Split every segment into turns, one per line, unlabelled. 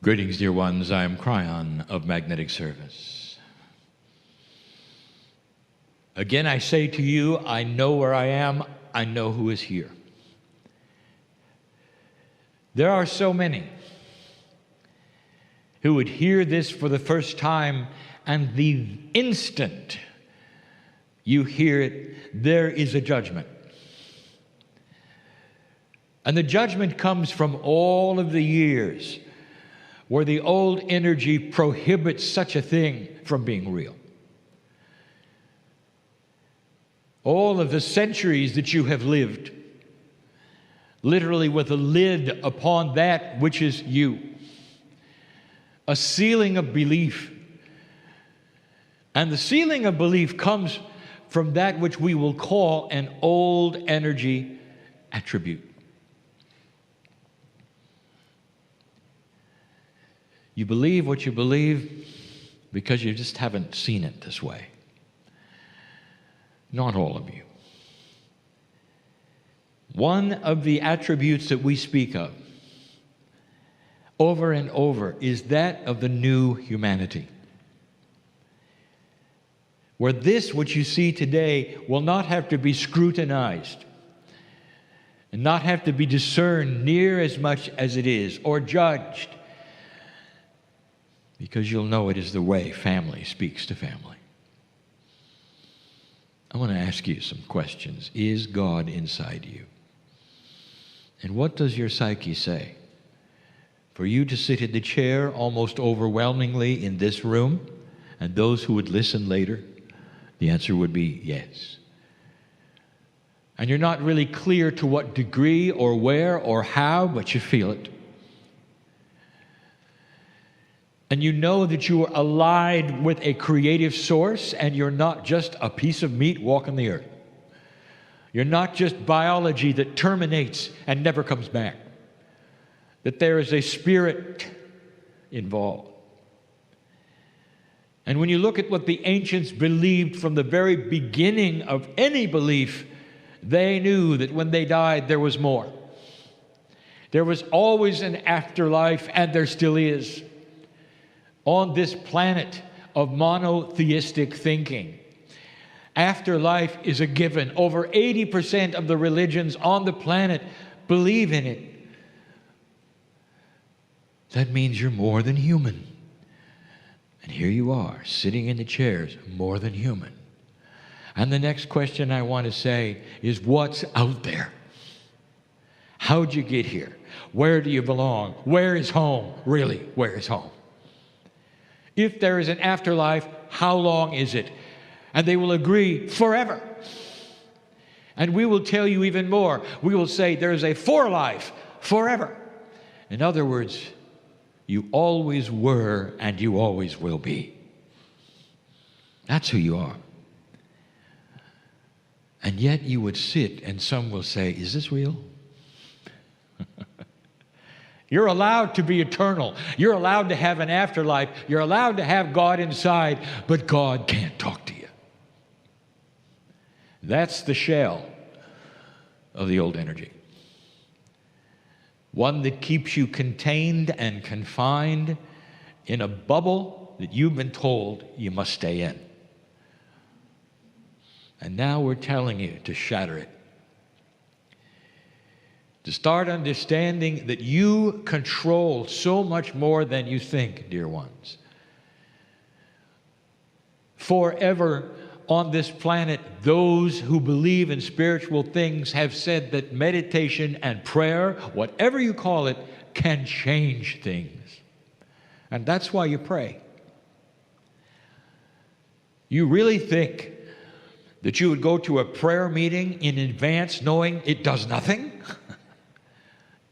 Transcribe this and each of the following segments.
Greetings, dear ones. I am Kryon of Magnetic Service. Again, I say to you, I know where I am. I know who is here. There are so many who would hear this for the first time, and the instant you hear it, there is a judgment. And the judgment comes from all of the years where the old energy prohibits such a thing from being real. All of the centuries that you have lived, literally with a lid upon that which is you, a ceiling of belief. And the ceiling of belief comes from that which we will call an old energy attribute. You believe what you believe because you just haven't seen it this way. Not all of you. One of the attributes that we speak of over and over is that of the new humanity, where this which you see today will not have to be scrutinized and not have to be discerned near as much as it is or judged, because you'll know it is the way family speaks to family. I want to ask you some questions. Is God inside you? And what does your psyche say? For you to sit in the chair almost overwhelmingly in this room, and those who would listen later, the answer would be yes. And you're not really clear to what degree or where or how, but you feel it. And you know that you are allied with a creative source, and you're not just a piece of meat walking the earth. You're not just biology that terminates and never comes back. That there is a spirit involved. And when you look at what the ancients believed from the very beginning of any belief, they knew that when they died, there was more. There was always an afterlife, and there still is. On this planet of monotheistic thinking, afterlife is a given. Over 80% of the religions on the planet believe in it. That means you're more than human. And here you are, sitting in the chairs, more than human. And the next question I want to say is, what's out there? How'd you get here? Where do you belong? Where is home? Really, where is home? If there is an afterlife, how long is it? And they will agree, forever. And we will tell you even more. We will say there is a forelife, forever. In other words, you always were and you always will be. That's who you are. And yet you would sit and some will say, is this real? You're allowed to be eternal. You're allowed to have an afterlife. You're allowed to have God inside, but God can't talk to you. That's the shell of the old energy. One that keeps you contained and confined in a bubble that you've been told you must stay in. And now we're telling you to shatter it. To start understanding that you control so much more than you think, dear ones. Forever on this planet, those who believe in spiritual things have said that meditation and prayer, whatever you call it, can change things. And that's why you pray. You really think that you would go to a prayer meeting in advance knowing it does nothing?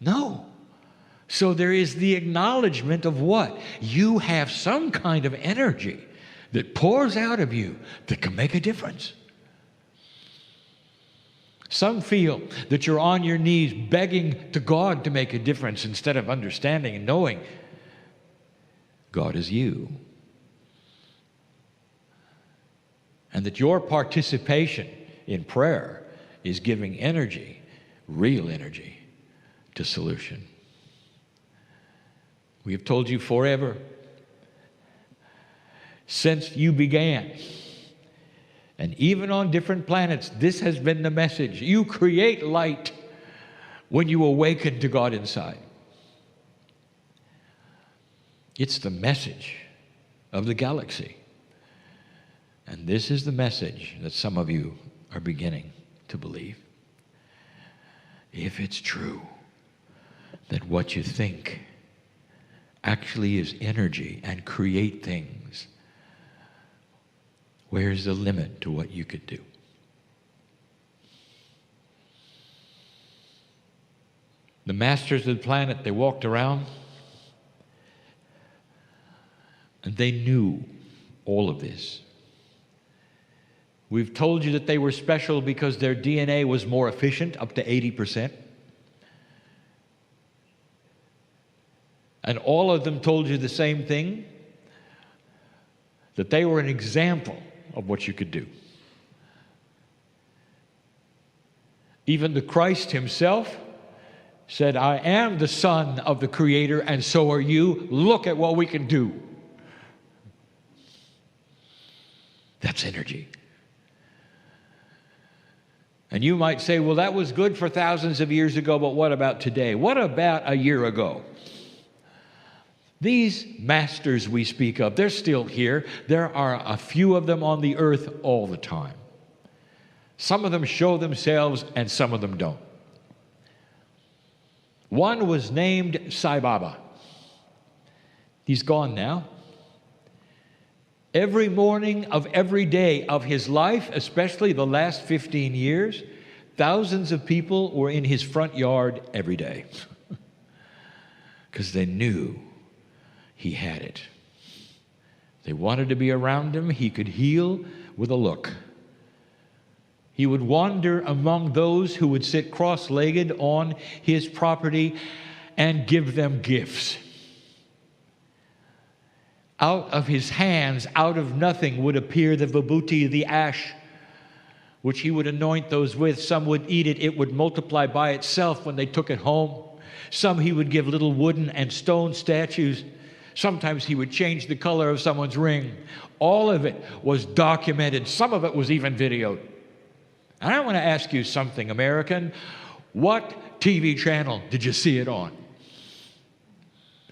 No. So there is the acknowledgement of what? You have some kind of energy that pours out of you that can make a difference. Some feel that you're on your knees begging to God to make a difference instead of understanding and knowing God is you. And that your participation in prayer is giving energy, real energy, to solution. We have told you forever, since you began. And even on different planets, this has been the message. You create light when you awaken to God inside. It's the message of the galaxy. And this is the message that some of you are beginning to believe. If it's true that what you think actually is energy and create things, where's the limit to what you could do? The masters of the planet, they walked around and they knew all of this. We've told you that they were special because their DNA was more efficient, up to 80%. And all of them told you the same thing, that they were an example of what you could do. Even the Christ himself said, I am the Son of the Creator, and so are you. Look at what we can do. That's energy. And you might say, well, that was good for thousands of years ago, but what about today? What about a year ago? These masters we speak of, they're still here. There are a few of them on the earth all the time. Some of them show themselves and some of them don't. One was named Sai Baba. He's gone now. Every morning of every day of his life, especially the last 15 years, thousands of people were in his front yard every day because they knew he had it. They wanted to be around him. He could heal with a look. He would wander among those who would sit cross-legged on his property and give them gifts. Out of his hands, out of nothing, would appear the vibhuti, the ash, which he would anoint those with. Some would eat it. It would multiply by itself when they took it home. Some he would give little wooden and stone statues. Sometimes he would change the color of someone's ring. All of it was documented. Some of it was even videoed. And I want to ask you something, American. What TV channel did you see it on?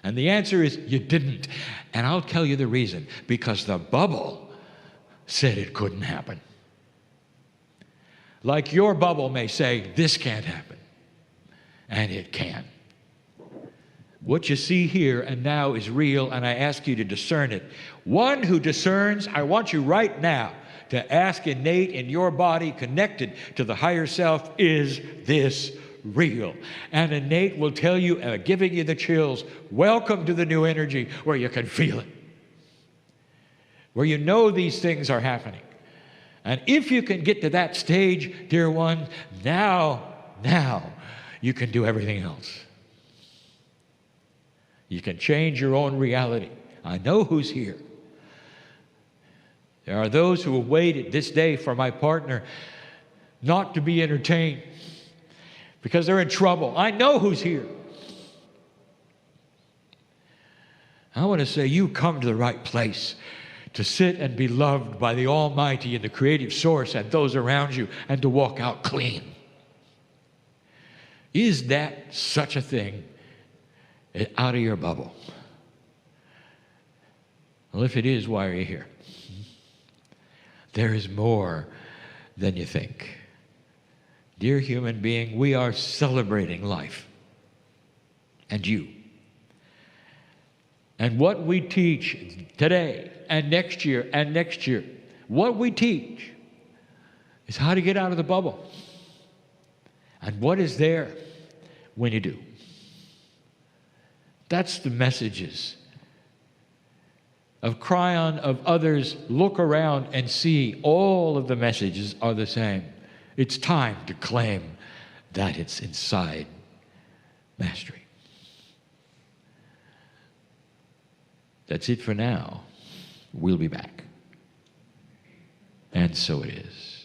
And the answer is you didn't. And I'll tell you the reason. Because the bubble said it couldn't happen. Like your bubble may say, this can't happen. And it can. What you see here and now is real, and I ask you to discern it. One who discerns, I want you right now to ask innate in your body connected to the higher self, is this real? And innate will tell you, giving you the chills, welcome to the new energy where you can feel it. Where you know these things are happening. And if you can get to that stage, dear one, now you can do everything else. You can change your own reality. I know who's here. There are those who have waited this day for my partner not to be entertained because they're in trouble. I know who's here. I want to say you come to the right place to sit and be loved by the Almighty and the creative source and those around you and to walk out clean. Is that such a thing out of your bubble? Well, if it is, why are you here? There is more than you think. Dear human being, we are celebrating life and you. And what we teach today and next year, what we teach is how to get out of the bubble. And what is there when you do. That's the messages of Kryon, of others. Look around and see all of the messages are the same. It's time to claim that it's inside mastery. That's it for now. We'll be back. And so it is.